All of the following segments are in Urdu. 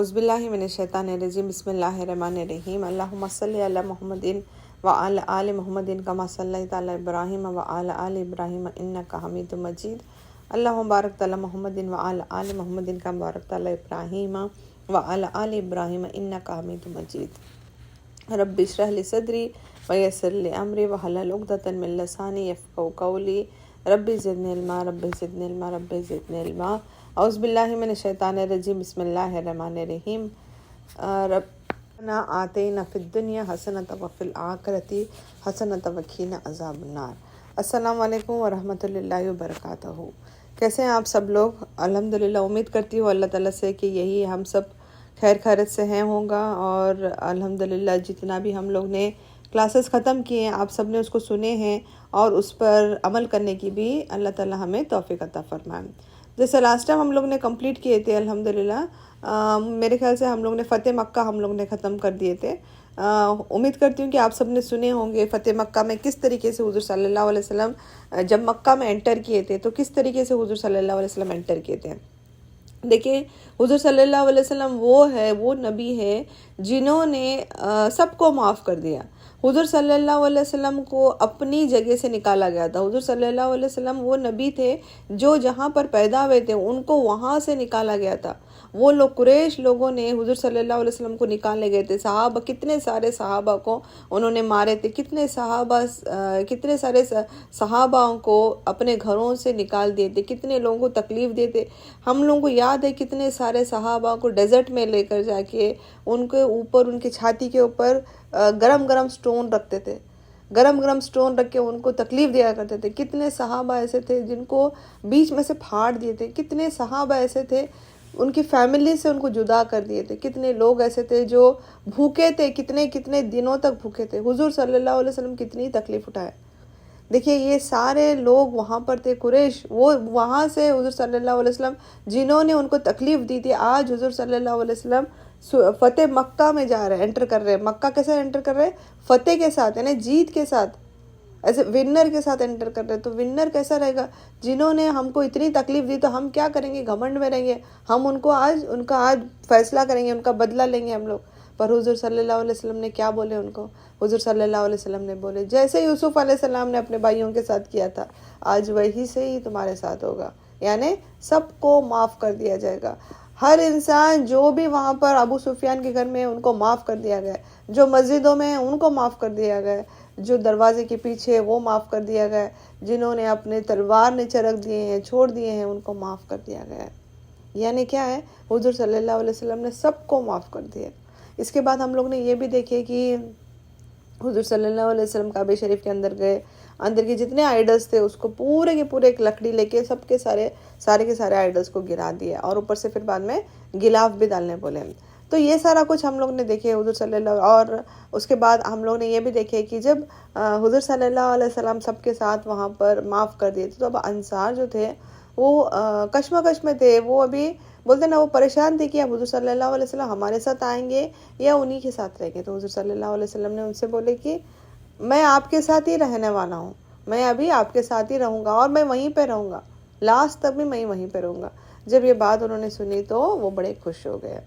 اعوذ باللہ من الشیطان الرجیم بسم اللہ الرحمن الرحیم اللہم صلی علی محمد وعلی آل محمد کما صلیت علی ابراہیم وعلی آل ابراہیم انک حمید مجید اللہم بارک علی محمد وعلی آل محمد کما بارکت علی ابراہیم وعلی آل ابراہیم انک حمید مجید رب اشرح لی صدری ویسر لی امری واحلل عقدۃ من لسانی یفقہوا قولی رب زدنی علما رب زدنی علما رب زدنی علما اعوذ باللہ من الشیطان الرجیم بسم اللہ الرحمن الرحیم ربنا آتینا فی الدنیا حسنۃ وفی الآخرۃ حسنۃ وقنا عذاب النار۔ السلام علیکم ورحمۃ اللہ وبرکاتہ۔ کیسے ہیں آپ سب لوگ؟ الحمدللہ امید کرتی ہوں اللہ تعالیٰ سے کہ یہی ہم سب خیر خیریت سے ہیں ہوگا، اور الحمدللہ جتنا بھی ہم لوگ نے کلاسز ختم کیے ہیں آپ سب نے اس کو سنے ہیں اور اس پر عمل کرنے کی بھی اللہ تعالیٰ ہمیں توفیق عطا فرمائے۔ جیسے لاسٹ ٹائم ہم لوگ نے کمپلیٹ کیے تھے الحمدللہ، میرے خیال سے ہم لوگ نے فتح مکہ ہم لوگ نے ختم کر دیے تھے۔ امید کرتی ہوں کہ آپ سب نے سنے ہوں گے فتح مکہ میں کس طریقے سے حضور صلی اللہ علیہ وسلم جب مکہ میں انٹر کیے تھے تو کس طریقے سے حضور صلی اللہ علیہ وسلم انٹر کیے تھے۔ دیکھیں حضور صلی اللہ علیہ وسلم وہ نبی ہے جنہوں نے سب کو معاف کر دیا۔ حضور صلی اللہ علیہ وسلم کو اپنی جگہ سے نکالا گیا تھا۔ حضور صلی اللہ علیہ وسلم وہ نبی تھے جو جہاں پر پیدا ہوئے تھے ان کو وہاں سے نکالا گیا تھا۔ وہ لوگ قریش لوگوں نے حضور صلی اللہ علیہ وسلم کو نکالنے گئے تھے، صحابہ کتنے سارے صحابہ کو انہوں نے مارے تھے، کتنے سارے صحابہ کو اپنے گھروں سے نکال دیے تھے، کتنے لوگوں کو تکلیف دیے تھے۔ ہم لوگوں کو یاد ہے کتنے سارے صحابہ کو ڈیزرٹ میں لے کر جا کے ان کے اوپر، ان کی چھاتی کے اوپر گرم گرم سٹون رکھتے تھے، گرم گرم سٹون رکھ کے ان کو تکلیف دیا کرتے تھے۔ کتنے صحابہ ایسے تھے جن کو بیچ میں سے پھاڑ دیے تھے، کتنے صحابہ ایسے تھے ان کی فیملی سے ان کو جدا کر دیے تھے، کتنے لوگ ایسے تھے جو بھوکے تھے، کتنے دنوں تک بھوکے تھے۔ حضور صلی اللہ علیہ وسلم کتنی تکلیف اٹھائے۔ دیکھیے یہ سارے لوگ وہاں پر تھے، قریش، وہ وہاں سے حضور صلی اللہ علیہ وسلم جنہوں نے ان کو تکلیف دی تھی، آج حضور صلی اللہ علیہ وسلم فتح مکہ میں جا رہے ہیں، انٹر کر رہے ہیں۔ مکہ کیسے انٹر کر رہے ہیں؟ فتح کے ساتھ، یعنی جیت کے ساتھ، ایسے ونر کے ساتھ انٹر کر رہے ہیں۔ تو ونر کیسا رہے گا؟ جنہوں نے ہم کو اتنی تکلیف دی تو ہم کیا کریں گے؟ گھمنڈ میں رہیں گے، ہم ان کا آج فیصلہ کریں گے، ان کا بدلہ لیں گے ہم لوگ۔ پر حضور صلی اللہ علیہ وسلم نے کیا بولے ان کو؟ حضور صلی اللہ علیہ وسلم نے بولے جیسے یوسف علیہ السلام نے اپنے بھائیوں کے ساتھ کیا تھا، آج وہی سے ہی تمہارے ساتھ ہوگا، یعنی سب کو معاف کر دیا جائے گا۔ ہر انسان جو بھی وہاں پر ابو سفیان کے گھر میں ان کو معاف کر دیا گیا، جو مسجدوں میں ان کو معاف کر دیا گیا، جو دروازے کے پیچھے وہ معاف کر دیا گیا، جنہوں نے اپنے تلوار نیچے رکھ دیے ہیں، چھوڑ دیے ہیں، ان کو معاف کر دیا گیا۔ یعنی کیا ہے؟ حضور صلی اللہ علیہ وسلم نے سب کو معاف کر دیا۔ اس کے بعد ہم لوگ نے یہ بھی دیکھے کہ حضور صلی اللہ علیہ وسلم کعبہ شریف کے اندر گئے، اندر کے جتنے آئیڈلز تھے اس کو پورے کے پورے ایک لکڑی لے کے سب کے سارے کے سارے آئیڈلز کو گرا دیا، اور اوپر سے پھر بعد میں غلاف بھی ڈالنے بولے۔ تو یہ سارا کچھ ہم لوگ نے دیکھے حضور صلی اللہ، اور اس کے بعد ہم لوگ نے یہ بھی دیکھے کہ جب حضور صلی اللہ علیہ وسلم سب کے ساتھ وہاں پر معاف کر دیے تھے تو اب انصار جو تھے وہ کشمکش میں تھے، وہ ابھی بولتے نا وہ پریشان تھے کہ اب حضور صلی اللہ علیہ وسلم ہمارے ساتھ آئیں گے یا انہی کے ساتھ رہیں گے۔ تو حضور صلی اللہ علیہ وسلم نے ان سے بولے کہ میں آپ کے ساتھ ہی رہنے والا ہوں، میں ابھی آپ کے ساتھ ہی رہوں گا اور میں وہیں پہ رہوں گا، لاسٹ تک بھی میں وہیں پہ رہوں گا۔ جب یہ بات انہوں نے سنی تو وہ بڑے خوش ہو گئے۔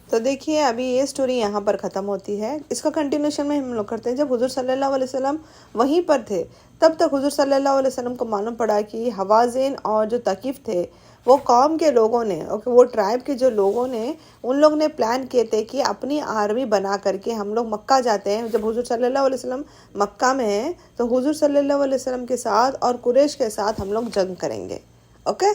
تو دیکھیے ابھی یہ سٹوری یہاں پر ختم ہوتی ہے، اس کا کنٹینیوشن میں ہم لوگ کرتے ہیں۔ جب حضور صلی اللہ علیہ وسلم وہیں پر تھے تب تک حضور صلی اللہ علیہ وسلم کو معلوم پڑا کہ حوازن اور جو ثقیف تھے وہ قوم کے لوگوں نے، وہ ٹرائب کے جو لوگوں نے، ان لوگ نے پلان کیے تھے کہ اپنی آرمی بنا کر کے ہم لوگ مکہ جاتے ہیں۔ جب حضور صلی اللہ علیہ وسلم مکہ میں ہیں تو حضور صلی اللہ علیہ وسلم کے ساتھ اور قریش کے ساتھ ہم لوگ جنگ کریں گے، اوکے۔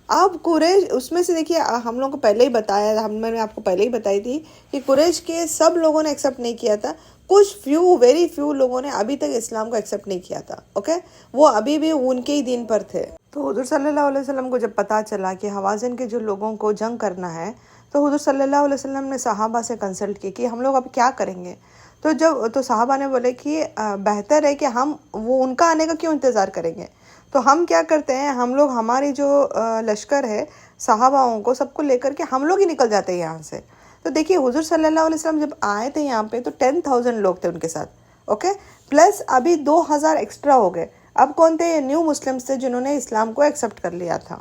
اب قریش اس میں سے دیکھیے ہم لوگوں کو پہلے ہی بتایا، میں نے آپ کو پہلے ہی بتائی تھی کہ قریش کے سب لوگوں نے ایکسیپٹ نہیں کیا تھا، کچھ ویری فیو لوگوں نے ابھی تک اسلام کو ایکسیپٹ نہیں کیا تھا، اوکے، وہ ابھی بھی ان کے ہی دین پر تھے۔ تو حضور صلی اللہ علیہ وسلم کو جب پتہ چلا کہ حوازن کے جو لوگوں کو جنگ کرنا ہے تو حضور صلی اللہ علیہ وسلم نے صحابہ سے کنسلٹ کی کہ ہم لوگ اب کیا کریں گے۔ تو صحابہ نے بولے کہ بہتر ہے کہ ہم ان کا آنے کا کیوں انتظار کریں گے، تو ہم کیا کرتے ہیں، ہم لوگ ہماری جو لشکر ہے صحاباؤں کو سب کو لے کر کے ہم لوگ ہی نکل جاتے ہیں یہاں سے۔ تو دیکھیے حضور صلی اللہ علیہ وسلم جب آئے تھے یہاں پہ تو 10,000 لوگ تھے ان کے ساتھ، اوکے، پلس ابھی 2,000 ایکسٹرا ہو گئے۔ اب کون تھے؟ نیو مسلمز تھے جنہوں نے اسلام کو ایکسیپٹ کر لیا تھا۔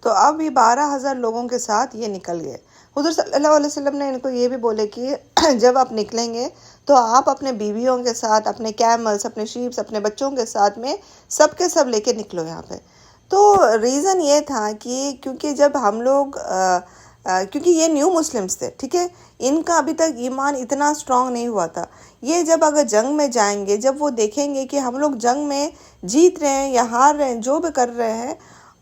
تو اب یہ 12,000 لوگوں کے ساتھ یہ نکل گئے۔ حضور صلی اللہ علیہ وسلم نے ان کو یہ بھی بولے کہ جب آپ نکلیں گے تو آپ اپنے بیویوں کے ساتھ، اپنے کیملز، اپنے شیپس، اپنے بچوں کے ساتھ میں سب کے سب لے کے نکلو یہاں پہ۔ تو ریزن یہ تھا کہ کیونکہ جب ہم لوگ کیونکہ یہ نیو مسلمز تھے، ٹھیک ہے، ان کا ابھی تک ایمان اتنا سٹرونگ نہیں ہوا تھا۔ یہ جب اگر جنگ میں جائیں گے، جب وہ دیکھیں گے کہ ہم لوگ جنگ میں جیت رہے ہیں یا ہار رہے ہیں، جو بھی کر رہے ہیں،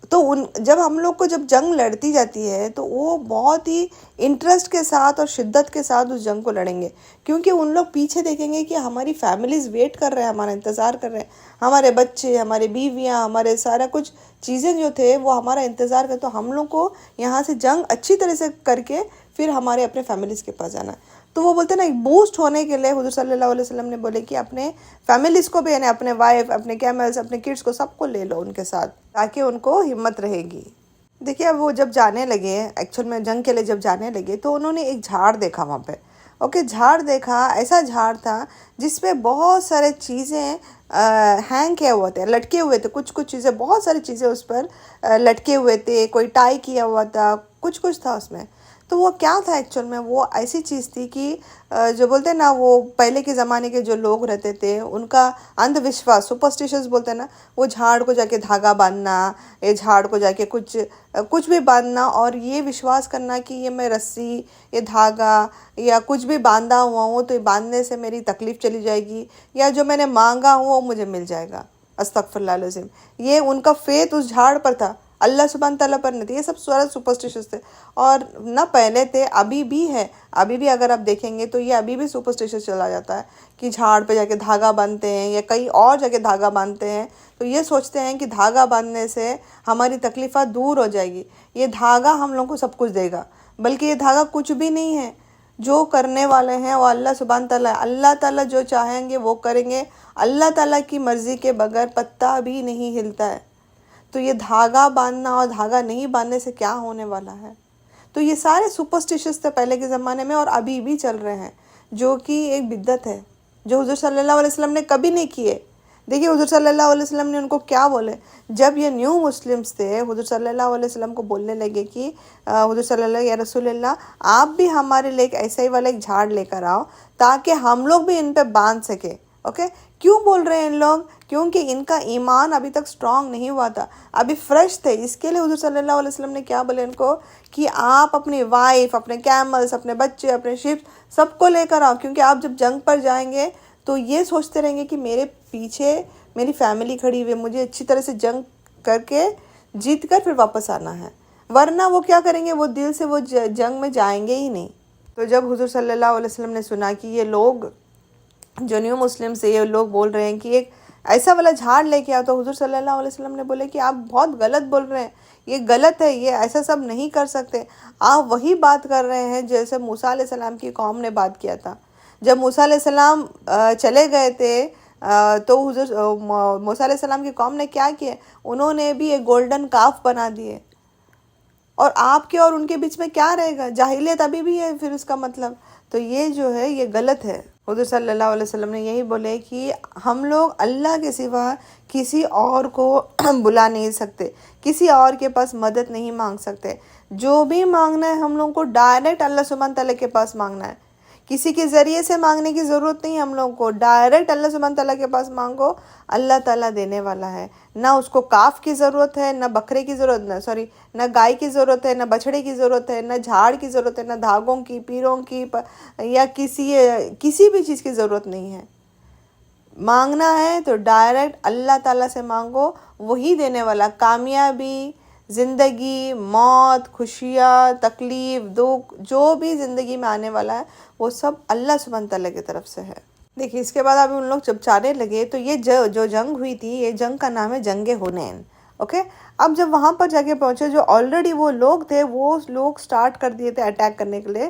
تو جب ہم لوگ کو جب جنگ لڑتی جاتی ہے تو وہ بہت ہی انٹرسٹ کے ساتھ اور شدت کے ساتھ اس جنگ کو لڑیں گے، کیونکہ ان لوگ پیچھے دیکھیں گے کہ ہماری فیملیز ویٹ کر رہے ہیں، ہمارا انتظار کر رہے ہیں، ہمارے بچے، ہمارے بیویاں، ہمارے سارا کچھ چیزیں جو تھے وہ ہمارا انتظار کرتے، تو ہم لوگ کو یہاں سے جنگ اچھی طرح سے کر کے پھر ہمارے اپنے فیملیز کے پاس جانا ہے۔ تو وہ بولتے ہیں نا، ایک بوسٹ ہونے کے لیے حضور صلی اللہ علیہ وسلم نے بولے کہ اپنے فیملیز کو بھی، یعنی اپنے وائف، اپنے کیملز، اپنے کڈس کو، سب کو لے لو ان کے ساتھ، تاکہ ان کو ہمت رہے گی۔ دیکھیے اب وہ جب جانے لگے، ایکچوئل میں جنگ کے لیے جب جانے لگے، تو انہوں نے ایک جھاڑ دیکھا وہاں پہ، اوکے، جھاڑ دیکھا، ایسا جھاڑ تھا جس پہ بہت سارے چیزیں ہینگ کیا ہوا تھے، لٹکے ہوئے تھے، کچھ چیزیں، بہت ساری چیزیں اس پر لٹکے ہوئے تھے، کوئی ٹائی کیا ہوا تھا، کچھ تھا اس میں۔ تو وہ کیا تھا ایکچوئل میں؟ وہ ایسی چیز تھی کہ جو بولتے ہیں نا، وہ پہلے کے زمانے کے جو لوگ رہتے تھے ان کا اندھ وشواس، سپرسٹیشنز بولتے ہیں نا، وہ جھاڑ کو جا کے دھاگا باندھنا، یہ جھاڑ کو جا کے کچھ بھی باندھنا، اور یہ وشواس کرنا کہ یہ میں رسی، یہ دھاگا یا کچھ بھی باندھا ہوا ہوں تو یہ باندھنے سے میری تکلیف چلی جائے گی، یا جو میں نے مانگا ہوں وہ مجھے مل جائے گا، استغفر اللہ العظیم۔ یہ ان کا فیتھ اس جھاڑ پر تھا، اللہ سبحانہ تعالیٰ پر نہیں تھے۔ یہ سب سارے سپرسٹیشنز تھے، اور نہ پہلے تھے، ابھی بھی ہے، ابھی بھی اگر آپ دیکھیں گے تو یہ ابھی بھی سپرسٹیشن چلا جاتا ہے کہ جھاڑ پہ جا کے دھاگا باندھتے ہیں یا کئی اور جگہ دھاگا باندھتے ہیں، تو یہ سوچتے ہیں کہ دھاگا باندھنے سے ہماری تکلیفات دور ہو جائے گی، یہ دھاگا ہم لوگوں کو سب کچھ دے گا، بلکہ یہ دھاگا کچھ بھی نہیں ہے۔ جو کرنے والے ہیں وہ اللہ سبحانہ تعالیٰ، اللہ تعالیٰ جو چاہیں گے وہ کریں گے، اللہ تعالیٰ کی مرضی کے بغیر پتا بھی نہیں ہلتا ہے۔ تو یہ دھاگا باندھنا اور دھاگا نہیں باندھنے سے کیا ہونے والا ہے؟ تو یہ سارے سپرسٹیشنز تھے پہلے کے زمانے میں، اور ابھی بھی چل رہے ہیں، جو کہ ایک بدعت ہے، جو حضور صلی اللہ علیہ وسلم نے کبھی نہیں کیے۔ دیکھیے حضور صلی اللہ علیہ وسلم نے ان کو کیا بولے، جب یہ نیو مسلمز تھے، حضور صلی اللہ علیہ وسلم کو بولنے لگے کہ حضور صلی اللہ، یا رسول اللہ، آپ بھی ہمارے لیے ایک ایسا ہی والا ایک جھاڑ لے کر آؤ تاکہ ہم لوگ بھی ان پہ باندھ سکے، اوکے۔ کیوں بول رہے ہیں ان لوگ؟ کیونکہ ان کا ایمان ابھی تک سٹرونگ نہیں ہوا تھا، ابھی فریش تھے۔ اس کے لیے حضور صلی اللہ علیہ وسلم نے کیا بولے ان کو کہ آپ اپنی وائف، اپنے کیملز، اپنے بچے، اپنے شیپ، سب کو لے کر آؤ، کیونکہ آپ جب جنگ پر جائیں گے تو یہ سوچتے رہیں گے کہ میرے پیچھے میری فیملی کھڑی ہوئی ہے، مجھے اچھی طرح سے جنگ کر کے جیت کر پھر واپس آنا ہے، ورنہ وہ کیا کریں گے، وہ دل سے وہ جنگ میں جائیں گے ہی نہیں۔ تو جب حضور صلی اللہ علیہ وسلم نے سنا کہ یہ لوگ جو نیو مسلم سے یہ لوگ بول رہے ہیں کہ ایک ایسا والا جھاڑ لے کے آؤ، تو حضور صلی اللہ علیہ وسلم نے بولے کہ آپ بہت غلط بول رہے ہیں، یہ غلط ہے، یہ ایسا سب نہیں کر سکتے، آپ وہی بات کر رہے ہیں جیسے موسیٰ علیہ السلام کی قوم نے بات کیا تھا۔ جب موسیٰ علیہ السلام چلے گئے تھے تو حضور موسیٰ علیہ السلام کی قوم نے کیا کیا، انہوں نے بھی ایک گولڈن کاف بنا دیے، اور آپ کے اور ان کے بیچ میں کیا رہے گا؟ جاہلیت ابھی بھی ہے پھر اس کا مطلب۔ تو یہ جو ہے یہ غلط ہے۔ حضور صلی اللہ علیہ وسلم نے یہی بولے کہ ہم لوگ اللہ کے سوا کسی اور کو بلا نہیں سکتے، کسی اور کے پاس مدد نہیں مانگ سکتے، جو بھی مانگنا ہے ہم لوگوں کو ڈائریکٹ اللہ سبحانہ تعالیٰ کے پاس مانگنا ہے، کسی کے ذریعے سے مانگنے کی ضرورت نہیں، ہم لوگوں کو ڈائریکٹ اللہ سبحانہ تعالیٰ کے پاس مانگو، اللہ تعالیٰ دینے والا ہے۔ نہ اس کو کاف کی ضرورت ہے، نہ بکرے کی ضرورت، نہ گائے کی ضرورت ہے، نہ بچڑے کی ضرورت ہے، نہ جھاڑ کی ضرورت ہے، نہ دھاگوں کی، پیروں کی، یا کسی بھی چیز کی ضرورت نہیں ہے۔ مانگنا ہے تو ڈائریکٹ اللہ تعالیٰ سے مانگو، وہی دینے والا۔ کامیابی، زندگی، موت، خوشیاں، تکلیف، دکھ، جو بھی زندگی میں آنے والا ہے وہ سب اللہ سبحانہ تعالیٰ کی طرف سے ہے۔ دیکھیے اس کے بعد ابھی ان لوگ جب جانے لگے تو یہ جو جنگ ہوئی تھی، یہ جنگ کا نام ہے جنگ حنین، اوکے۔ اب جب وہاں پر جا کے پہنچے، جو آلریڈی وہ لوگ تھے، وہ لوگ سٹارٹ کر دیے تھے اٹیک کرنے کے لیے،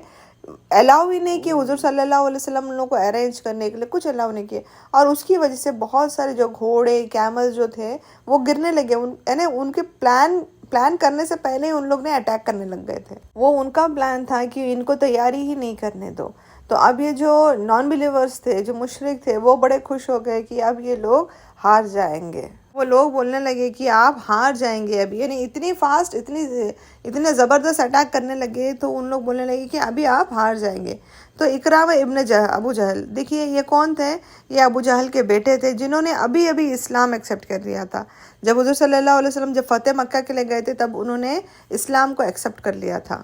الاؤ ہی نہیں کہ حضور صلی اللہ علیہ وسلم ان لوگوں کو ارینج کرنے کے لیے کچھ الاؤ نہیں کیے، اور اس کی وجہ سے بہت سارے جو گھوڑے، کیمل جو تھے وہ گرنے لگے، یعنی ان کے پلان کرنے سے پہلے ان لوگ نے اٹیک کرنے لگ گئے تھے۔ وہ ان کا پلان تھا کہ ان کو تیاری ہی نہیں کرنے دو۔ تو اب یہ جو نان بلیورز تھے، جو مشرک تھے، وہ بڑے خوش ہو گئے کہ اب یہ لوگ ہار جائیں گے۔ وہ وہ لوگ بولنے لگے کہ آپ ہار جائیں گے ابھی، یعنی اتنی فاسٹ اتنے زبردست اٹیک کرنے لگے، تو ان لوگ بولنے لگے کہ ابھی آپ ہار جائیں گے۔ تو اکرامہ ابن ابو جہل، دیکھیے یہ کون تھے؟ یہ ابو جہل کے بیٹے تھے، جنہوں نے ابھی اسلام ایکسیپٹ کر لیا تھا۔ جب حضور صلی اللہ علیہ وسلم جب فتح مکہ کے لیے گئے تھے، تب انہوں نے اسلام کو ایکسیپٹ کر لیا تھا۔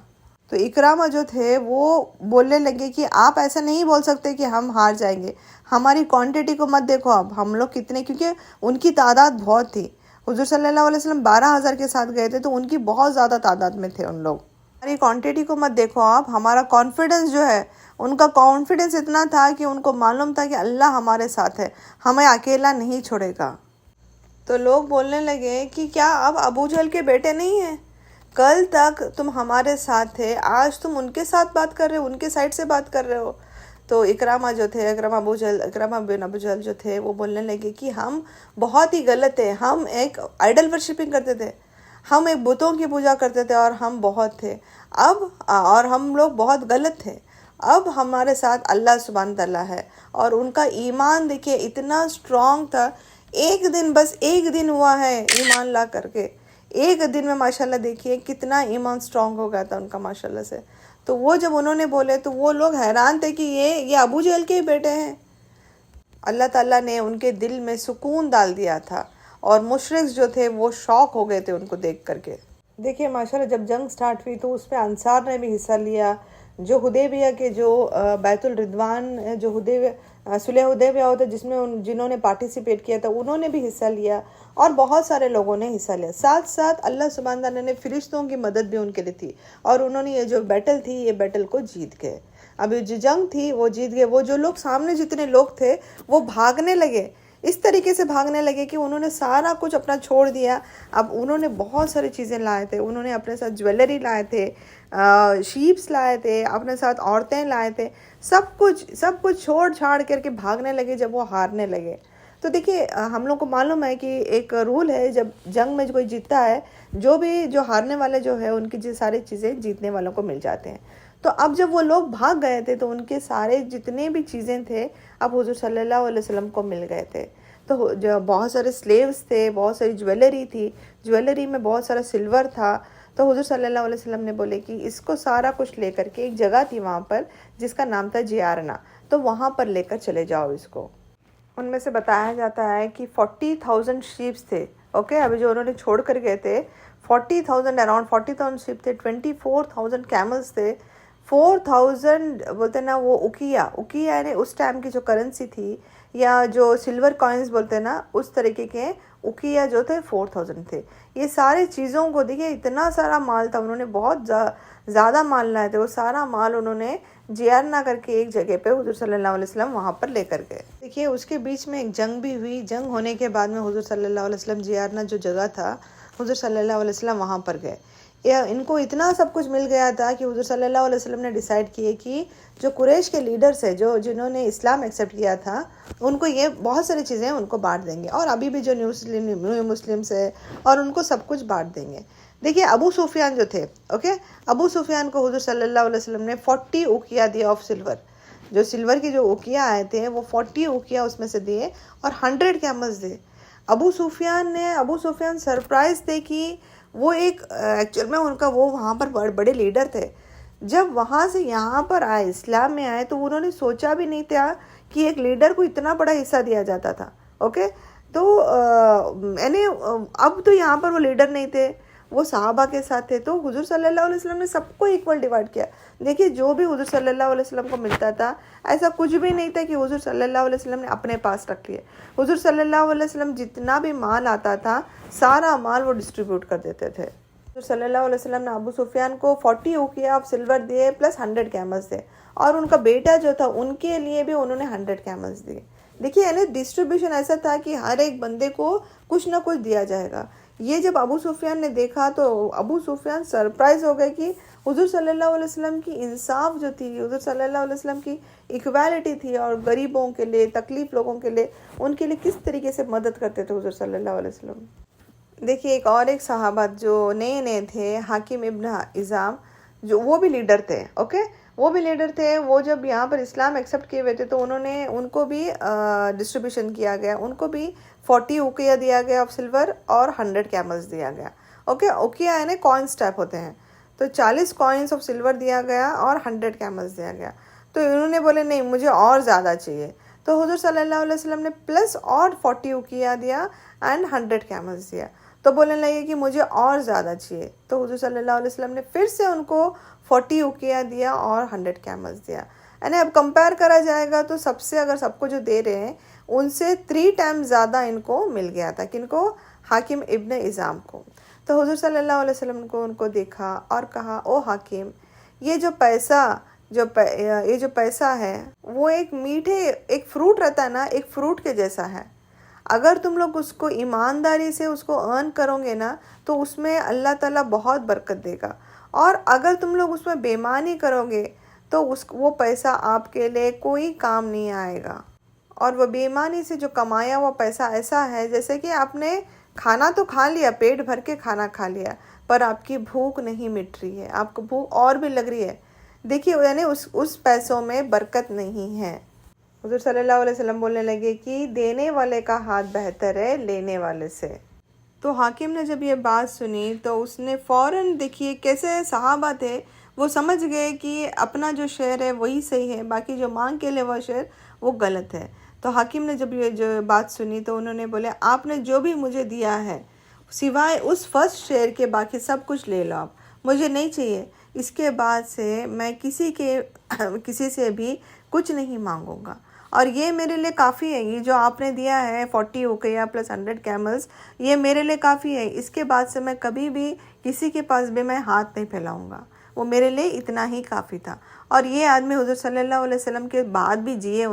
تو اکرامہ جو تھے وہ بولنے لگے کہ آپ ایسا نہیں بول سکتے کہ ہم ہار جائیں گے، ہماری کوانٹٹی کو مت دیکھو، اب ہم لوگ کتنے، کیونکہ ان کی تعداد بہت تھی۔ حضور صلی اللہ علیہ وسلم 12,000 کے ساتھ گئے تھے، تو ان کی بہت زیادہ تعداد میں تھے ان لوگ۔ ہماری کوانٹٹی کو مت دیکھو آپ، ہمارا کانفیڈنس جو ہے، ان کا کانفیڈنس اتنا تھا کہ ان کو معلوم تھا کہ اللہ ہمارے ساتھ ہے، ہمیں اکیلا نہیں چھوڑے گا۔ تو لوگ بولنے لگے کہ کیا اب ابو جہل کے بیٹے نہیں ہیں؟ کل تک تم ہمارے ساتھ تھے، آج تم ان کے ساتھ بات کر رہے ہو، ان کے سائڈ سے بات کر رہے ہو۔ تو اکرامہ جو تھے، اکرامہ بن ابو جہل جو تھے، وہ بولنے لگے کہ ہم بہت ہی غلط تھے، ہم ایک آئیڈل ورشپنگ کرتے تھے، ہم ایک بتوں کی پوجا کرتے تھے، اور ہم بہت تھے اور ہم لوگ بہت غلط تھے۔ اب ہمارے ساتھ اللہ سبحانہ تعالیٰ ہے، اور ان کا ایمان دیکھیے اتنا اسٹرانگ تھا۔ بس ایک دن ہوا ہے ایمان لا کر کے، ایک دن میں ماشاءاللہ دیکھیے کتنا ایمان اسٹرانگ ہو گیا تھا ان کا ماشاءاللہ سے۔ تو وہ جب انہوں نے بولے تو وہ لوگ حیران تھے کہ یہ ابو جہل کے ہی بیٹے ہیں۔ اللہ تعالیٰ نے ان کے دل میں سکون ڈال دیا تھا، اور مشرک جو تھے وہ شوق ہو گئے تھے ان کو دیکھ کر کے۔ دیکھیے ماشاءاللہ جب جنگ سٹارٹ ہوئی تو اس میں انصار نے بھی حصہ لیا، جو حدیبیہ کے جو بیت الرضوان جو صلح حدیبیہ ہوتا جس میں جنہوں نے پارٹیسپیٹ کیا تھا، انہوں نے بھی حصہ لیا، اور بہت سارے لوگوں نے حصہ لیا۔ ساتھ ساتھ اللہ سبحانہ تعالیٰ نے فرشتوں کی مدد بھی ان کے لیے تھی، اور انہوں نے یہ جو بیٹل تھی، یہ بیٹل کو جیت گئے۔ اب یہ جو جنگ تھی وہ جیت گئے۔ وہ جو لوگ سامنے جتنے لوگ تھے وہ بھاگنے لگے، اس طریقے سے بھاگنے لگے کہ انہوں نے سارا کچھ اپنا چھوڑ دیا۔ اب انہوں نے بہت ساری چیزیں لائے تھے، انہوں نے اپنے ساتھ جویلری لائے تھے، شیپس لائے تھے، اپنے ساتھ عورتیں لائے تھے، سب کچھ چھوڑ چھاڑ کر کے بھاگنے لگے جب وہ ہارنے لگے۔ تو دیکھیے ہم لوگ کو معلوم ہے کہ ایک رول ہے، جب جنگ میں کوئی جیتتا ہے، جو ہارنے والے جو ہے ان کی ساری چیزیں جیتنے والوں کو مل جاتے ہیں۔ تو اب جب وہ لوگ بھاگ گئے تھے تو ان کے سارے جتنے بھی چیزیں تھے اب حضور صلی اللہ علیہ وسلم کو مل گئے تھے۔ تو جو بہت سارے سلیوز تھے، بہت ساری جویلری تھی، جویلری میں بہت سارا سلور تھا۔ تو حضور صلی اللہ علیہ وسلم نے بولے کہ اس کو سارا کچھ لے کر کے، ایک جگہ تھی وہاں پر جس کا نام تھا جیارنا، تو وہاں پر لے کر چلے جاؤ اس کو۔ ان میں سے بتایا جاتا ہے کہ 40,000 شیپس تھے، اوکے، ابھی جو انہوں نے چھوڑ کر گئے تھے 40,000 شیپ تھے، 24,000 کیملز تھے، 4,000 بولتے نا وہ اکیا یعنی اس ٹائم کی جو کرنسی تھی، یا جو سلور کوائنز بولتے ہیں نا، اس طریقے کے اکیا جو تھے 4,000 تھے۔ یہ سارے چیزوں کو دیکھیے اتنا سارا مال تھا، انہوں نے بہت زیادہ مال لائے تھے، وہ سارا مال انہوں نے جیارنا کر کے ایک جگہ پہ حضور صلی اللہ علیہ وسلم وہاں پر لے کر گئے۔ دیکھیے اس کے بیچ میں ایک جنگ بھی ہوئی، جنگ ہونے کے بعد میں حضور صلی اللہ علیہ وسلم جیارنا جو جگہ تھا، حضور صلی اللہ علیہ وسلم وہاں پر گئے۔ ان کو اتنا سب کچھ مل گیا تھا کہ حضور صلی اللہ علیہ وسلم نے ڈیسائیڈ کیے کہ جو قریش کے لیڈرز ہیں، جنہوں نے اسلام ایکسیپٹ کیا تھا، ان کو یہ بہت ساری چیزیں ان کو بانٹ دیں گے، اور ابھی بھی جو نیو مسلمس ہے اور ان کو سب کچھ بانٹ دیں گے۔ دیکھیے ابو سفیان جو تھے، اوکے، ابو سفیان کو حضور صلی اللہ علیہ وسلم نے 40 اوقیہ دیا آف سلور، جو سلور کی جو اوقیہ آئے تھے وہ 40 اوقیہ اس میں سے دیے، اور 100 کیملز دے۔ ابو سفیان سرپرائز تھے کہ وہ ایکچوئل میں ان کا وہ وہاں پر بڑے لیڈر تھے۔ جب وہاں سے یہاں پر آئے، اسلام میں آئے، تو انہوں نے سوچا بھی نہیں تھا کہ ایک لیڈر کو اتنا بڑا حصہ دیا جاتا تھا، اوکے۔ تو یعنی اب تو یہاں پر وہ لیڈر نہیں تھے، وہ صحابہ کے ساتھ تھے، تو حضور صلی اللہ علیہ وسلم نے سب کو ایکول ڈیوائڈ کیا۔ دیکھیے جو بھی حضور صلی اللہ علیہ وسلم کو ملتا تھا، ایسا کچھ بھی نہیں تھا کہ حضور صلی اللہ علیہ وسلم نے اپنے پاس رکھ لیا۔ حضور صلی اللہ علیہ وسلم جتنا بھی مال آتا تھا، سارا مال وہ ڈسٹریبیوٹ کر دیتے تھے۔ حضور صلی اللہ علیہ وسلم نے ابو سفیان کو 40 اوقیہ آف سلور دیے پلس 100 کیملز دے، اور ان کا بیٹا جو تھا ان کے لیے بھی انہوں نے 100 کیملز دیے۔ دیکھیے یعنی ڈسٹریبیوشن ایسا تھا کہ ہر ایک بندے کو کچھ نہ کچھ دیا جائے گا۔ یہ جب ابو سفیان نے دیکھا تو ابو سفیان سرپرائز ہو گئے کہ حضور صلی اللہ علیہ وسلم کی انصاف جو تھی، حضور صلی اللہ علیہ وسلم کی ایکویلٹی تھی، اور غریبوں کے لیے، تکلیف لوگوں کے لیے، ان کے لیے کس طریقے سے مدد کرتے تھے حضور صلی اللہ علیہ وسلم۔ دیکھیے ایک صحابہ جو نئے تھے، حاکم ابن حزام، جو وہ بھی لیڈر تھے، اوکے، وہ بھی لیڈر تھے. وہ جب یہاں پر اسلام ایکسیپٹ کیے ہوئے تھے تو ان کو بھی ڈسٹریبیوشن کیا گیا, ان کو بھی 40 اوقیہ دیا گیا آف سلور اور 100 کیملز دیا گیا. اوکے, اوقیہ یعنی کوائنس ٹائپ ہوتے ہیں, تو 40 کوائنس آف سلور دیا گیا اور 100 کیملز دیا گیا. تو انہوں نے بولے نہیں مجھے اور زیادہ چاہیے, تو حضور صلی اللہ علیہ وسلم نے پلس اور 40 اوقیہ دیا اینڈ 100 کیملز دیا. تو بولنے لگے کہ مجھے اور زیادہ چاہیے, تو حضور صلی اللہ علیہ وسلم نے پھر سے ان کو 40 اوقیہ دیا اور 100 کیملز دیا. یعنی اب کمپیئر کرا جائے گا تو سب سے, اگر سب کو جو دے رہے ہیں ان سے 3 ٹائمز زیادہ ان کو مل گیا تھا. کن کو؟ حاکم ابن حزام کو. تو حضور صلی اللہ علیہ وسلم کو ان کو دیکھا اور کہا او حاکم, یہ جو پیسہ ہے وہ ایک میٹھے, ایک فروٹ رہتا ہے نا, ایک فروٹ کے جیسا ہے. اگر تم لوگ اس کو ایمانداری سے اس کو ارن کرو گے نا تو اس میں اللہ تعالیٰ بہت برکت دے گا, اور اگر تم لوگ اس میں بے ایمانی کرو گے تو وہ پیسہ آپ کے لیے کوئی کام نہیں آئے گا. اور وہ بے ایمانی سے جو کمایا وہ پیسہ ایسا ہے جیسے کہ آپ نے کھانا تو کھا لیا, پیٹ بھر کے کھانا کھا لیا, پر آپ کی بھوک نہیں مٹ رہی ہے, آپ کو بھوک اور بھی لگ رہی ہے. دیکھیے یعنی اس پیسوں میں برکت نہیں ہے. حضور صلی اللہ علیہ وسلم بولنے لگے کہ دینے والے کا ہاتھ بہتر ہے لینے والے سے. تو حاکم نے جب یہ بات سنی تو اس نے فوراً, دیکھیے کیسے صحابہ تھے, وہ سمجھ گئے کہ اپنا جو شعر ہے وہی صحیح ہے, باقی جو مانگ کے لئے وہ شعر وہ غلط ہے. تو حاکم نے جب یہ جو بات سنی تو انہوں نے بولے آپ نے جو بھی مجھے دیا ہے سوائے اس فرسٹ شعر کے باقی سب کچھ لے لو, آپ مجھے نہیں چاہیے. اس کے بعد سے میں کسی سے بھی کچھ نہیں مانگوں گا, اور یہ میرے لیے کافی ہے. یہ جو آپ نے دیا ہے 40 اوقیہ پلس 100 کیملز, یہ میرے لیے کافی ہے. اس کے بعد سے میں کبھی بھی کسی کے پاس بھی میں ہاتھ نہیں پھیلاؤں گا, وہ میرے لیے اتنا ہی کافی تھا. اور یہ آدمی حضور صلی اللہ علیہ وسلم کے بعد بھی جیے,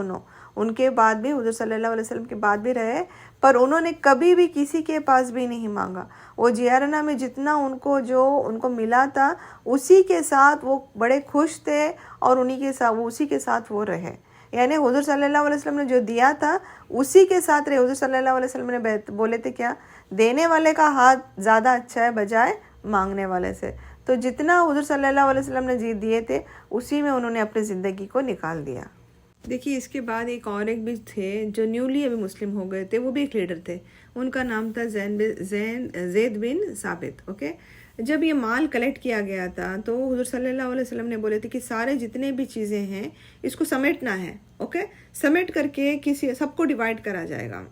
ان کے بعد بھی حضور صلی اللہ علیہ وسلم کے بعد بھی رہے, پر انہوں نے کبھی بھی کسی کے پاس بھی نہیں مانگا. وہ جیارنا میں جتنا ان کو ملا تھا اسی کے ساتھ وہ بڑے خوش تھے, اور اسی کے ساتھ وہ رہے. یعنی حضور صلی اللہ علیہ وسلم نے جو دیا تھا اسی کے ساتھ رہے. حضور صلی اللہ علیہ وسلم نے بولے تھے کیا, دینے والے کا ہاتھ زیادہ اچھا ہے بجائے مانگنے والے سے. تو جتنا حضور صلی اللہ علیہ وسلم نے دیے تھے اسی میں انہوں نے اپنی زندگی کو نکال دیا. دیکھیے اس کے بعد ایک بھی تھے جو نیولی ابھی مسلم ہو گئے تھے, وہ بھی ایک لیڈر تھے, ان کا نام تھا زید بن ثابت. اوکے, جب یہ مال کلیکٹ کیا گیا تھا تو حضور صلی اللہ علیہ وسلم نے بولے تھے کہ سارے جتنے بھی چیزیں ہیں اس کو سمیٹنا ہے. اوکے, سمیٹ کر کے سب کو ڈیوائیڈ کرا جائے گا.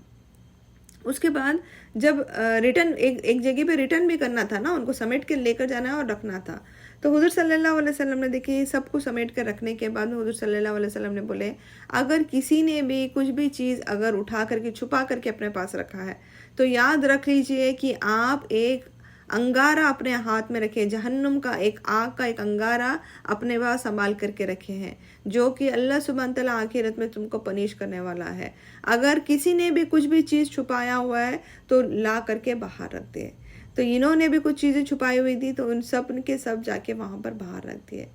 اس کے بعد جب ریٹرن ایک جگہ پہ ریٹرن بھی کرنا تھا نا, ان کو سمیٹ کے لے کر جانا ہے اور رکھنا تھا. تو حضور صلی اللہ علیہ وسلم نے دیکھیے سب کو سمیٹ کر رکھنے کے بعد حضور صلی اللہ علیہ وسلم نے بولے اگر کسی نے بھی کچھ بھی چیز اگر اٹھا کر کے چھپا کر کے اپنے پاس رکھا ہے تو یاد رکھ لیجئے کہ آپ ایک انگارہ اپنے ہاتھ میں رکھیں, جہنم کا ایک آگ کا ایک انگارہ اپنے پاس سنبھال کر کے رکھے ہیں, جو کہ اللہ سبحانہ تعالیٰ آخرت میں تم کو پنش کرنے والا ہے. اگر کسی نے بھی کچھ بھی چیز چھپایا ہوا ہے تو لا کر کے باہر رکھ دے. تو انہوں نے بھی کچھ چیزیں چھپائی ہوئی تھی تو ان سب کے سب جا کے وہاں پر باہر رکھ دیے.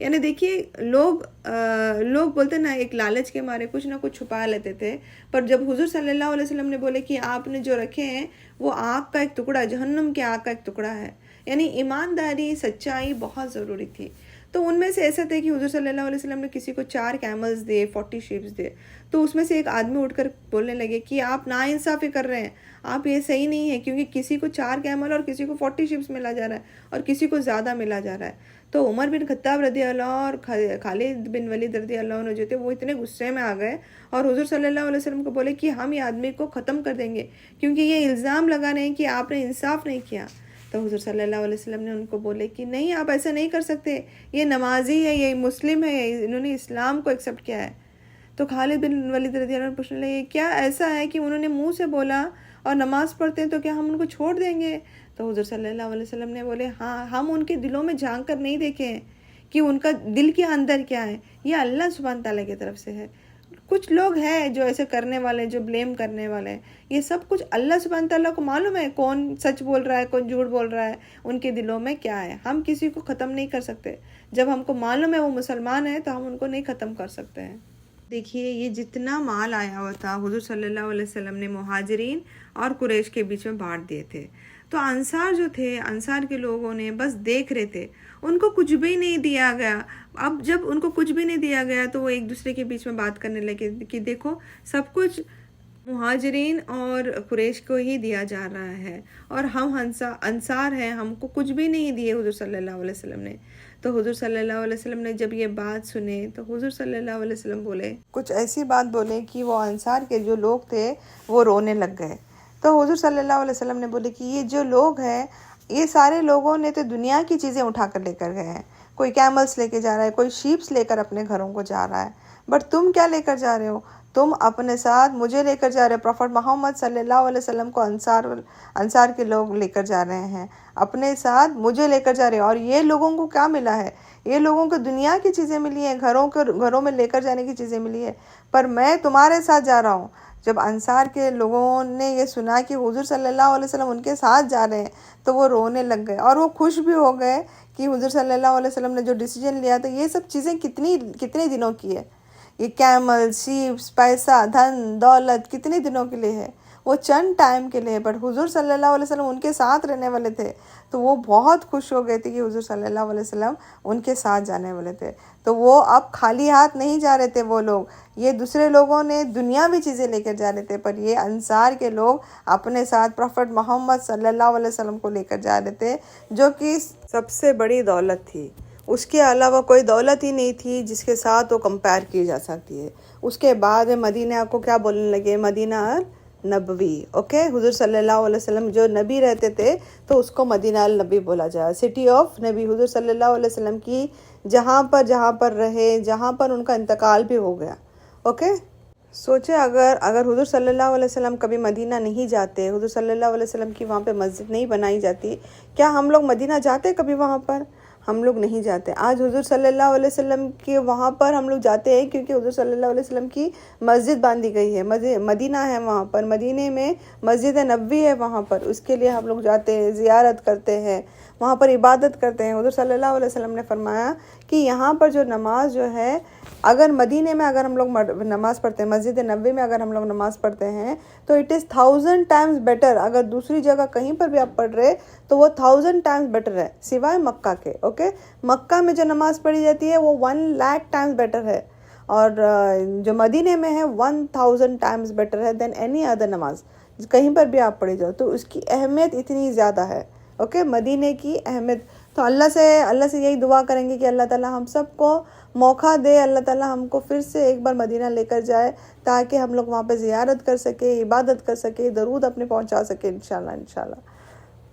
یعنی دیکھیے لوگ بولتے نا ایک لالچ کے مارے کچھ نہ کچھ چھپا لیتے تھے, پر جب حضور صلی اللہ علیہ وسلم نے بولے کہ آپ نے جو رکھے ہیں وہ آگ کا ایک ٹکڑا, جہنم کے آگ کا ایک ٹکڑا ہے. یعنی ایمانداری سچائی بہت ضروری تھی. تو ان میں سے ایسا تھا کہ حضور صلی اللہ علیہ وسلم نے کسی کو 4 کیملز دے, 40 شیپس دے. تو اس میں سے ایک آدمی اٹھ کر بولنے لگے کہ آپ ناانصافی کر رہے ہیں, آپ یہ صحیح نہیں ہے, کیونکہ کسی کو 4 کیمل اور کسی کو 40 شیپس ملا جا رہا ہے اور کسی کو زیادہ ملا جا رہا ہے. تو عمر بن خطاب رضی اللہ اور خالد بن ولید رضی اللہ عنہ جو تھے وہ اتنے غصے میں آ گئے اور حضور صلی اللہ علیہ وسلم کو بولے کہ ہم یہ آدمی کو ختم کر دیں گے, کیونکہ یہ الزام لگا رہے ہیں کہ آپ نے انصاف نہیں کیا. تو حضور صلی اللہ علیہ وسلم نے ان کو بولے کہ نہیں, آپ ایسا نہیں کر سکتے, یہ نمازی ہے, یہ مسلم ہے, انہوں نے اسلام کو ایکسیپٹ کیا ہے. تو خالد بن ولید رضی اللہ عنہ پوچھنے لگے کیا ایسا ہے کہ انہوں نے منہ سے بولا اور نماز پڑھتے ہیں تو کیا ہم ان کو چھوڑ دیں گے؟ تو حضور صلی اللہ علیہ وسلم نے بولے ہاں, ہم ان کے دلوں میں جھانک کر نہیں دیکھیں کہ ان کا دل کے اندر کیا ہے, یہ اللہ سبحانہ تعالیٰ کی طرف سے ہے. کچھ لوگ ہیں جو ایسے کرنے والے, جو بلیم کرنے والے ہیں, یہ سب کچھ اللہ سبحانہ تعالیٰ کو معلوم ہے کون سچ بول رہا ہے کون جھوٹ بول رہا ہے, ان کے دلوں میں کیا ہے. ہم کسی کو ختم نہیں کر سکتے, جب ہم کو معلوم ہے وہ مسلمان ہے تو ہم ان کو نہیں ختم کر سکتے ہیں. دیکھیے یہ جتنا مال آیا ہوا تھا حضور صلی اللہ علیہ وسلم نے مہاجرین اور قریش کے بیچ میں بانٹ دیے تھے. تو انصار جو تھے، انصار کے لوگوں نے بس دیکھ رہے تھے، ان کو کچھ بھی نہیں دیا گیا۔ اب جب ان کو کچھ بھی نہیں دیا گیا تو وہ ایک دوسرے کے بیچ میں بات کرنے لگے کہ دیکھو سب کچھ مہاجرین اور قریش کو ہی دیا جا رہا ہے، اور ہم انصار ہیں، ہم کو کچھ بھی نہیں دیے حضور صلی اللہ علیہ وسلم نے۔ تو حضور صلی اللہ علیہ وسلم نے جب یہ بات سنے تو حضور صلی اللہ علیہ وسلم بولے، کچھ ایسی بات بولے کہ وہ انصار کے جو لوگ تھے وہ رونے لگ گئے۔ تو حضور صلی اللہ علیہ وسلم نے بولے کہ یہ جو لوگ ہیں، یہ سارے لوگوں نے تو دنیا کی چیزیں اٹھا کر لے کر گئے ہیں، کوئی کیملز لے کے جا رہا ہے، کوئی شیپس لے کر اپنے گھروں کو جا رہا ہے، بٹ تم کیا لے کر جا رہے ہو؟ تم اپنے ساتھ مجھے لے کر جا رہے، پروفٹ محمد صلی اللہ علیہ وسلم کو انصار کے لوگ لے کر جا رہے ہیں، اپنے ساتھ مجھے لے کر جا رہے ہیں۔ اور یہ لوگوں کو کیا ملا ہے؟ یہ لوگوں کو دنیا کی چیزیں ملی ہیں، گھروں میں لے کر جانے کی چیزیں ملی ہے، پر میں تمہارے ساتھ جا رہا ہوں۔ جب انصار کے لوگوں نے یہ سنا کہ حضور صلی اللہ علیہ وسلم ان کے ساتھ جا رہے ہیں تو وہ رونے لگ گئے، اور وہ خوش بھی ہو گئے کہ حضور صلی اللہ علیہ وسلم نے جو ڈیسیجن لیا تھا، یہ سب چیزیں کتنے دنوں کی ہے، یہ کیمل، شیپس، پیسہ، دھن دولت کتنے دنوں کے لیے ہے؟ وہ چند ٹائم کے لیے، بٹ حضور صلی اللہ علیہ وسلم ان کے ساتھ رہنے والے تھے، تو وہ بہت خوش ہو گئے تھے کہ حضور صلی اللہ علیہ وسلم ان کے ساتھ جانے والے تھے۔ تو وہ اب خالی ہاتھ نہیں جا رہے تھے وہ لوگ، یہ دوسرے لوگوں نے دنیاوی چیزیں لے کر جا رہے تھے، پر یہ انصار کے لوگ اپنے ساتھ پروفٹ محمد صلی اللہ علیہ وسلم کو لے کر جا رہے تھے، جو کہ سب سے بڑی دولت تھی۔ اس کے علاوہ کوئی دولت ہی نہیں تھی جس کے ساتھ وہ کمپیئر کی جا سکتی ہے۔ اس کے بعد مدینہ کو کیا بولنے لگے؟ مدینہ نبوی، اوکے۔ حضور صلی اللہ علیہ وسلم جو نبی رہتے تھے تو اس کو مدینہ النبی بولا جائے، سٹی آف نبی۔ حضور صلی اللہ علیہ وسلم کی جہاں پر رہے، جہاں پر ان کا انتقال بھی ہو گیا، اوکے۔ سوچے اگر حضور صلی اللہ علیہ وسلم کبھی مدینہ نہیں جاتے، حضور صلی اللہ علیہ وسلم کی وہاں پہ مسجد نہیں بنائی جاتی، کیا ہم لوگ مدینہ جاتے کبھی وہاں پر؟ ہم لوگ نہیں جاتے۔ آج حضور صلی اللہ علیہ وسلم کے وہاں پر ہم لوگ جاتے ہیں کیونکہ حضور صلی اللہ علیہ وسلم کی مسجد باندھی گئی ہے، مدینہ ہے وہاں پر، مدینے میں مسجد نبوی ہے وہاں پر، اس کے لیے ہم لوگ جاتے ہیں، زیارت کرتے ہیں، وہاں پر عبادت کرتے ہیں۔ حضور صلی اللہ علیہ وسلم نے فرمایا کہ یہاں پر جو نماز جو ہے، اگر مدینے میں اگر ہم لوگ نماز پڑھتے ہیں، مسجد نبوی میں اگر ہم لوگ نماز پڑھتے ہیں تو اٹ از 1000 ٹائمز بیٹر۔ اگر دوسری جگہ کہیں پر بھی آپ پڑھ رہے تو وہ 1000 ٹائمز بیٹر ہے، سوائے مکہ کے، اوکے۔ مکہ میں جو نماز پڑھی جاتی ہے وہ 1,00,000 ٹائمز بیٹر ہے، اور جو مدینے میں ہے 1000 ٹائمز بیٹر ہے دین اینی ادر نماز، کہیں پر بھی آپ پڑھی جاؤ تو اس کی اہمیت اتنی زیادہ ہے، اوکے۔ مدینے کی اہمیت، تو اللہ سے یہی دعا کریں گے کہ اللہ تعالیٰ ہم سب کو موقع دے، اللہ تعالیٰ ہم کو پھر سے ایک بار مدینہ لے کر جائے تاکہ ہم لوگ وہاں پہ زیارت کر سکے، عبادت کر سکے، درود اپنے پہنچا سکے، انشاءاللہ۔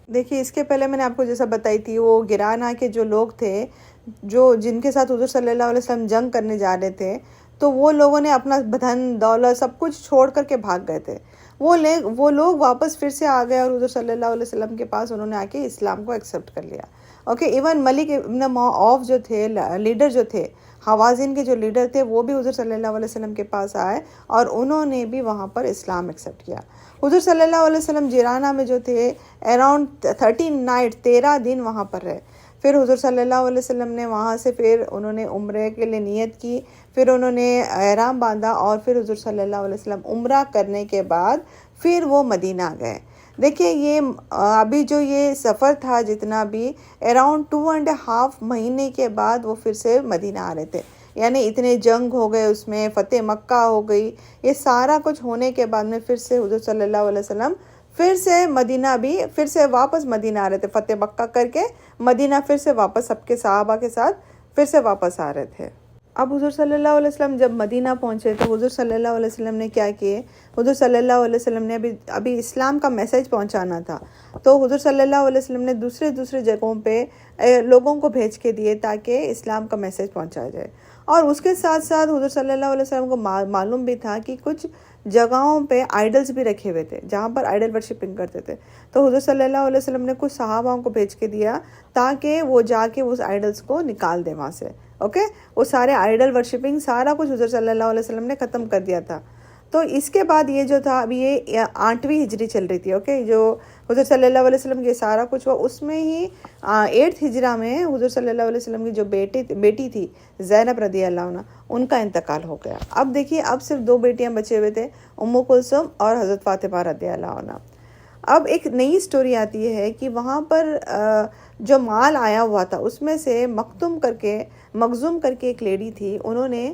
دیکھیے اس کے پہلے میں نے آپ کو جیسا بتائی تھی، وہ گرانا کے جو لوگ تھے، جن کے ساتھ حضور صلی اللہ علیہ وسلم جنگ کرنے جا رہے تھے، تو وہ لوگوں نے اپنا دھن دولت سب کچھ چھوڑ کر کے بھاگ گئے تھے۔ وہ لوگ واپس پھر سے آ گئے اور حضور صلی اللہ علیہ وسلم کے پاس انہوں نے آ کے اسلام کو ایکسیپٹ کر لیا، اوکے۔ ایون ملک ابن عوف جو تھے، لیڈر جو تھے، حوازن کے جو لیڈر تھے، وہ بھی حضور صلی اللہ علیہ وسلم کے پاس آئے اور انہوں نے بھی وہاں پر اسلام ایکسیپٹ کیا۔ حضور صلی اللہ علیہ وسلم جیرانہ میں جو تھے اراؤنڈ 13 نائٹ، 13 دن وہاں پر رہے۔ پھر حضور صلی اللہ علیہ وسلم نے وہاں سے پھر انہوں نے عمرے کے لیے نیت کی، پھر انہوں نے احرام باندھا، اور پھر حضور صلی اللہ علیہ وسلم عمرہ کرنے کے بعد پھر وہ مدینہ گئے۔ دیکھیے یہ ابھی جو یہ سفر تھا جتنا بھی، اراؤنڈ 2.5 مہینے کے بعد وہ پھر سے مدینہ آ رہے تھے، یعنی اتنے جنگ ہو گئے، اس میں فتح مکہ ہو گئی، یہ سارا کچھ ہونے کے بعد میں پھر سے حضور صلی اللہ علیہ وسلم پھر سے مدینہ بھی پھر سے واپس مدینہ آ رہے تھے، فتح مکہ کر کے مدینہ پھر سے واپس سب کے صحابہ کے ساتھ پھر سے واپس آ رہے تھے۔ اب حضور صلی اللہ علیہ وسلم جب مدینہ پہنچے تو حضور صلی اللہ علیہ وسلم نے کیا کیے؟ حضور صلی اللہ علیہ وسلم نے ابھی اسلام کا میسیج پہنچانا تھا، تو حضور صلی اللہ علیہ وسلم نے دوسرے جگہوں پہ لوگوں کو بھیج کے دیے تاکہ اسلام کا میسیج پہنچایا جائے، اور اس کے ساتھ ساتھ حضور صلی اللہ علیہ وسلم کو معلوم بھی تھا کہ کچھ جگہوں پہ آئیڈلز بھی رکھے ہوئے تھے جہاں پر آئیڈل ورشپنگ کرتے تھے، تو حضور صلی اللہ علیہ وسلم نے کچھ صحابہ کو بھیج کے دیا تاکہ وہ جا کے اس آئیڈلز کو نکال دے وہاں سے، اوکے۔ وہ سارے آئیڈل ورشپنگ سارا کچھ حضور صلی اللہ علیہ وسلم نے ختم کر دیا تھا۔ تو اس کے بعد یہ جو تھا، ابھی یہ 8ویں ہجری چل رہی تھی، اوکے، جو حضور صلی اللہ علیہ وسلم یہ سارا کچھ ہوا، اس میں ہی 8 ہجرہ میں حضور صلی اللہ علیہ وسلم کی جو بیٹی تھی زینب رضی اللہ عنہ، ان کا انتقال ہو گیا۔ اب دیکھیے اب صرف 2 بیٹیاں بچے ہوئے تھے، ام کلثوم اور حضرت فاطمہ رضی اللہ عنہ۔ اب ایک نئی سٹوری آتی ہے کہ وہاں پر جو مال آیا ہوا تھا اس میں سے مخزوم کر کے ایک لیڈی تھی، انہوں نے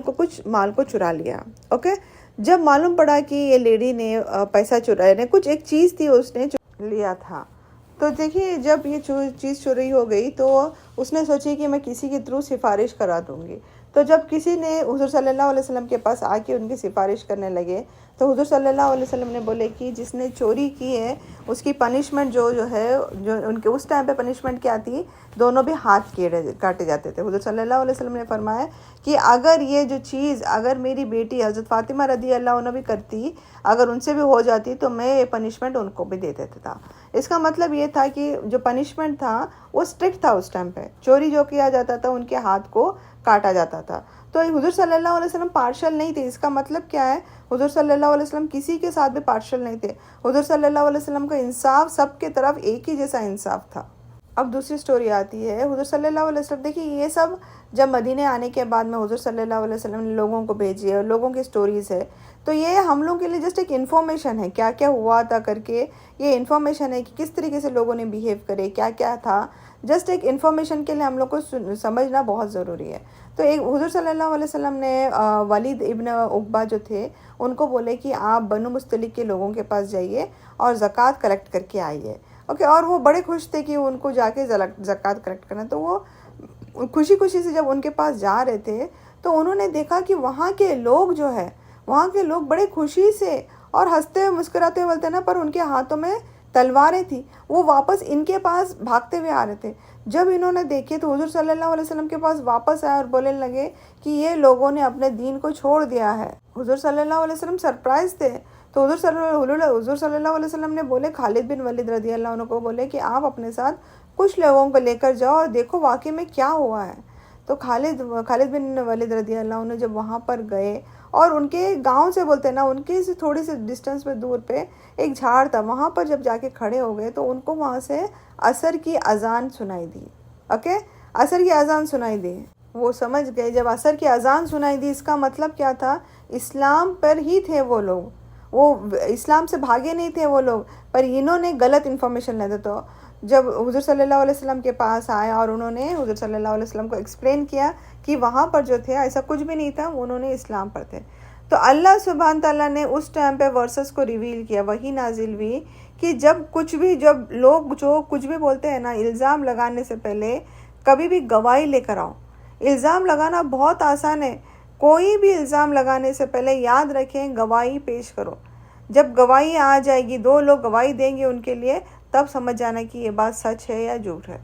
کچھ مال کو چرا لیا. اوکے، جب معلوم پڑا کہ یہ لیڈی نے پیسہ چرایا، کچھ ایک چیز تھی اس نے لیا تھا، تو دیکھیے جب یہ چیز چوری ہو گئی تو اس نے سوچی کہ میں کسی کے تھرو سفارش کرا دوں گی. تو جب کسی نے حضور صلی اللہ علیہ وسلم کے پاس آ کے ان کی سفارش کرنے لگے تو حضور صلی اللہ علیہ وسلم نے بولے کہ جس نے چوری کی ہے اس کی پنشمنٹ جو ہے جو ان کے اس ٹائم پہ پنشمنٹ کیا تھی، دونوں بھی ہاتھ کاٹے جاتے تھے. حضور صلی اللہ علیہ وسلم نے فرمایا کہ اگر یہ جو چیز اگر میری بیٹی حضرت فاطمہ رضی اللہ عنہ بھی کرتی، اگر ان سے بھی ہو جاتی تو میں یہ پنشمنٹ ان کو بھی دے دیتا تھا. اس کا مطلب یہ تھا کہ جو پنشمنٹ تھا وہ اسٹرکٹ تھا. اس ٹائم پہ چوری جو کیا جاتا تھا ان کے ہاتھ کو کاٹا جاتا تھا. تو حضور صلی اللہ علیہ وسلم پارشل نہیں تھے. اس کا مطلب کیا ہے؟ حضور صلی اللہ علیہ وسلم کسی کے ساتھ بھی پارشل نہیں تھے. حضور صلی اللہ علیہ وسلم کا انصاف سب کے طرف ایک ہی جیسا انصاف تھا. اب دوسری سٹوری آتی ہے حضور صلی اللہ علیہ وسلم. دیکھیے یہ سب جب مدینہ آنے کے بعد میں حضور صلی اللہ علیہ وسلم نے لوگوں کو بھیجی ہے اور لوگوں کی سٹوریز ہے، تو یہ ہم لوگوں کے لیے جسٹ ایک انفارمیشن ہے، کیا کیا ہوا تھا کر کے یہ انفارمیشن ہے کہ کس طریقے سے لوگوں نے بیہیو کرے، کیا کیا تھا. جسٹ ایک انفارمیشن کے لیے ہم لوگ کو سمجھنا بہت ضروری ہے. تو ایک حضور صلی اللہ علیہ وسلم نے ولید ابن عقبہ جو تھے ان کو بولے کہ آپ بنو مستلق کے لوگوں کے پاس جائیے اور زکوٰۃ کلیکٹ کر کے آئیے. اوکے، اور وہ بڑے خوش تھے کہ ان کو جا کے زکوٰۃ کلیکٹ کرنا. تو وہ خوشی سے جب ان کے پاس جا رہے تھے تو انہوں نے دیکھا کہ وہاں کے لوگ بڑے خوشی سے اور ہنستے ہوئے مسکراتے ہوئے بولتے نا، پر ان کے ہاتھوں میں تلواریں تھیں. وہ واپس ان کے پاس بھاگتے ہوئے آ رہے تھے. جب انہوں نے دیکھے تو حضور صلی اللہ علیہ وسلم کے پاس واپس آئے اور بولنے لگے کہ یہ لوگوں نے اپنے دین کو چھوڑ دیا ہے. حضور صلی اللہ علیہ وسلم سرپرائز تھے. تو حضور صلی اللہ علیہ وسلم نے بولے خالد بن ولید رضی اللہ عنہ کو بولے کہ آپ اپنے ساتھ کچھ لوگوں کو لے کر جاؤ اور دیکھو واقعی میں کیا ہوا ہے. تو خالد بن ولید رضی اللہ عنہ جب وہاں پر گئے اور ان کے گاؤں سے بولتے نا، ان کے سے تھوڑی سی ڈسٹینس پہ دور پہ ایک جھاڑ تھا، وہاں پر جب جا کے کھڑے ہو گئے تو ان کو وہاں سے عصر کی اذان سنائی دی. اوکے، عصر کی اذان سنائی دی. وہ سمجھ گئے جب عصر کی اذان سنائی دی، اس کا مطلب کیا تھا؟ اسلام پر ہی تھے وہ لوگ، وہ اسلام سے بھاگے نہیں تھے وہ لوگ، پر انہوں نے غلط انفارمیشن لیتے. تو جب حضور صلی اللہ علیہ وسلم کے پاس آئے اور انہوں نے حضور صلی اللہ علیہ وسلم کو ایکسپلین کیا کہ وہاں پر جو تھے ایسا کچھ بھی نہیں تھا، انہوں نے اسلام پر تھے. تو اللہ سبحانہ تعالیٰ نے اس ٹائم پہ ورسز کو ریویل کیا، وہی نازل ہوئی کہ جب لوگ جو کچھ بھی بولتے ہیں نا، الزام لگانے سے پہلے کبھی بھی گواہی لے کر آؤ. الزام لگانا بہت آسان ہے، کوئی بھی الزام لگانے سے پہلے یاد رکھیں گواہی پیش کرو. جب گواہی آ جائے گی، دو لوگ گواہی دیں گے ان کے لیے، تب سمجھ جانا کہ یہ بات سچ ہے یا جھوٹ ہے.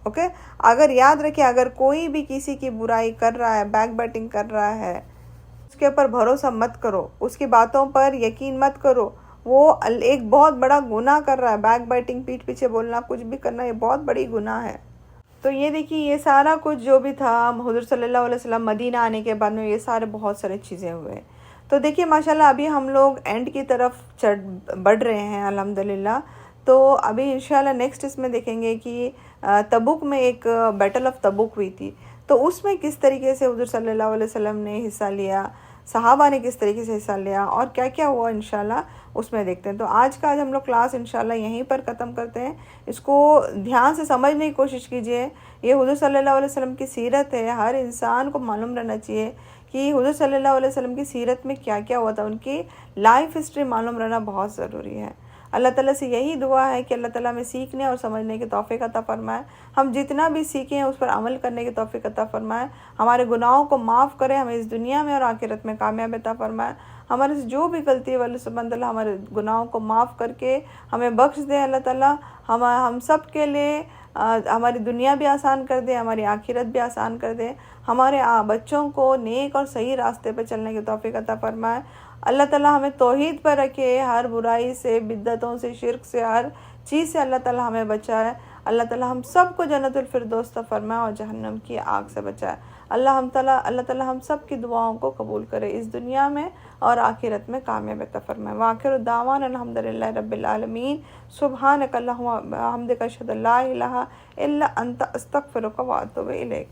اوکے، اگر یاد رکھیں اگر کوئی بھی کسی کی برائی کر رہا ہے، بیک بیٹنگ کر رہا ہے، اس کے اوپر بھروسہ مت کرو، اس کی باتوں پر یقین مت کرو. وہ ایک بہت بڑا گناہ کر رہا ہے. بیک بیٹنگ، پیٹھ پیچھے بولنا، کچھ بھی کرنا، یہ بہت بڑی گناہ ہے. تو یہ دیکھیے یہ سارا کچھ جو بھی تھا حضور صلی اللہ علیہ وسلم مدینہ آنے کے بعد میں یہ بہت سارے چیزیں ہوئے. تو دیکھیے ماشاءاللہ ابھی ہم لوگ اینڈ کی طرف بڑھ رہے ہیں الحمدللہ. تو ابھی انشاءاللہ نیکسٹ اس میں دیکھیں گے کہ تبوک میں ایک بیٹل آف تبوک ہوئی تھی، تو اس میں کس طریقے سے حضور صلی اللہ علیہ وسلم نے حصہ لیا، صحابہ نے کس طریقے سے حصہ لیا اور کیا کیا ہوا، انشاءاللہ اس میں دیکھتے ہیں. تو آج ہم لوگ کلاس انشاءاللہ یہیں پر ختم کرتے ہیں. اس کو دھیان سے سمجھنے کی کوشش کیجئے. یہ حضور صلی اللہ علیہ وسلم کی سیرت ہے، ہر انسان کو معلوم رہنا چاہیے کہ حضور صلی اللہ علیہ وسلم کی سیرت میں کیا کیا ہوا تھا، ان کی لائف ہسٹری معلوم رہنا بہت ضروری ہے. اللہ تعالیٰ سے یہی دعا ہے کہ اللہ تعالیٰ ہمیں سیکھنے اور سمجھنے کی توفیق عطا فرمائے. ہم جتنا بھی سیکھیں اس پر عمل کرنے کی توفیق عطا فرمائے. ہمارے گناہوں کو معاف کرے، ہمیں اس دنیا میں اور آخرت میں کامیاب عطا فرمائے. ہمارے سے جو بھی غلطی ہے اللہ سبحانہ تعالیٰ ہمارے گناہوں کو معاف کر کے ہمیں بخش دے. اللہ تعالیٰ ہم سب کے لیے ہماری دنیا بھی آسان کر دے، ہماری آخرت بھی آسان کر دے. ہمارے بچوں کو نیک اور صحیح راستے پہ چلنے کی توفیق عطا فرمائے. اللہ تعالیٰ ہمیں توحید پر رکھے، ہر برائی سے، بدعتوں سے، شرک سے، ہر چیز سے اللہ تعالیٰ ہمیں بچائے. اللہ تعالیٰ ہم سب کو جنت الفردوس عطا فرمائے اور جہنم کی آگ سے بچائے. اللہ تعالیٰ ہم سب کی دعاؤں کو قبول کرے، اس دنیا میں اور آخرت میں کامیاب عطا فرمائے. وآخر دعوانا الحمدللہ رب العالمین. سبحانک اللہم وبحمدک اشہد ان لا الہ الا انت استغفرک واتوب الیک.